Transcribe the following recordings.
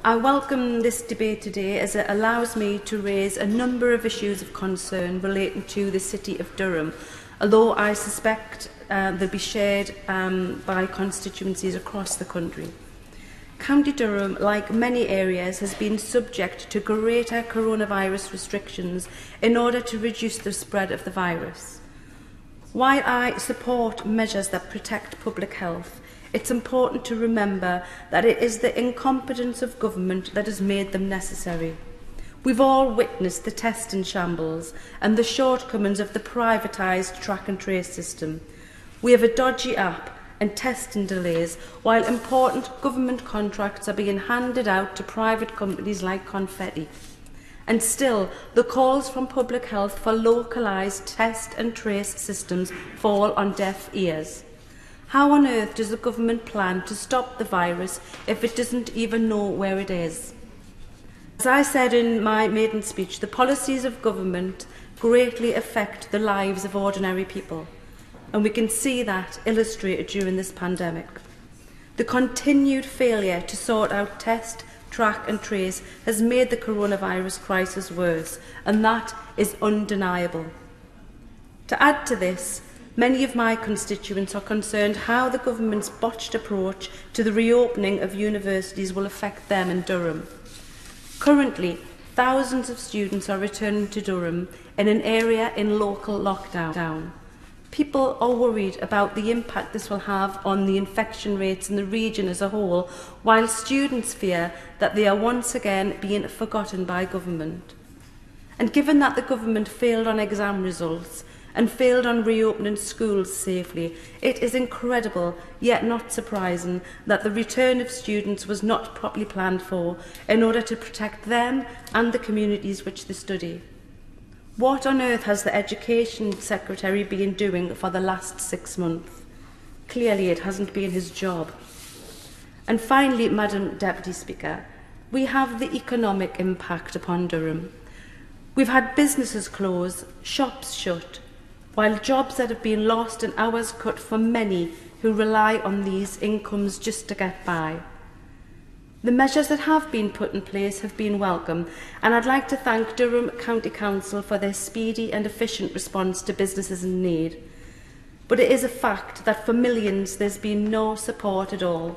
I welcome this debate today as it allows me to raise a number of issues of concern relating to the City of Durham, although I suspect they'll be shared by constituencies across the country. County Durham, like many areas, has been subject to greater coronavirus restrictions in order to reduce the spread of the virus. While I support measures that protect public health, it's important to remember that it is the incompetence of government that has made them necessary. We've all witnessed the testing shambles and the shortcomings of the privatised track and trace system. We have a dodgy app and testing delays, while important government contracts are being handed out to private companies like confetti. And still, the calls from public health for localised test and trace systems fall on deaf ears. How on earth does the government plan to stop the virus if it doesn't even know where it is? As I said in my maiden speech, the policies of government greatly affect the lives of ordinary people, and we can see that illustrated during this pandemic. The continued failure to sort out test, track and trace has made the coronavirus crisis worse, and that is undeniable. To add to this, many of my constituents are concerned how the government's botched approach to the reopening of universities will affect them in Durham. Currently, thousands of students are returning to Durham in an area in local lockdown. People are worried about the impact this will have on the infection rates in the region as a whole, while students fear that they are once again being forgotten by government. And given that the government failed on exam results and failed on reopening schools safely, it is incredible, yet not surprising, that the return of students was not properly planned for in order to protect them and the communities which they study. What on earth has the Education Secretary been doing for the last 6 months? Clearly it hasn't been his job. And finally, Madam Deputy Speaker, we have the economic impact upon Durham. We've had businesses close, shops shut, while jobs that have been lost and hours cut for many who rely on these incomes just to get by. The measures that have been put in place have been welcome, and I'd like to thank Durham County Council for their speedy and efficient response to businesses in need. But it is a fact that for millions there's been no support at all.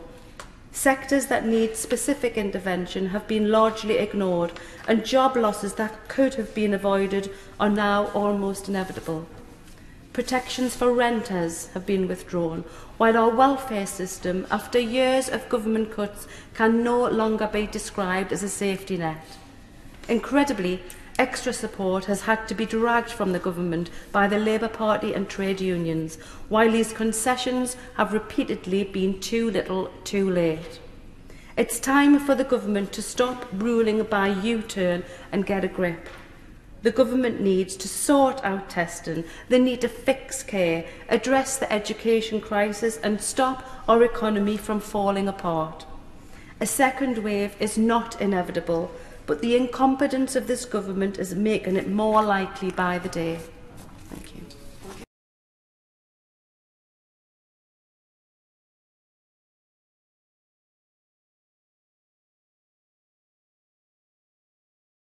Sectors that need specific intervention have been largely ignored, and job losses that could have been avoided are now almost inevitable. Protections for renters have been withdrawn, while our welfare system, after years of government cuts, can no longer be described as a safety net. Incredibly, extra support has had to be dragged from the government by the Labour Party and trade unions, while these concessions have repeatedly been too little, too late. It's time for the government to stop ruling by U-turn and get a grip. The government needs to sort out testing, they need to fix care, address the education crisis and stop our economy from falling apart. A second wave is not inevitable, but the incompetence of this government is making it more likely by the day. Thank you.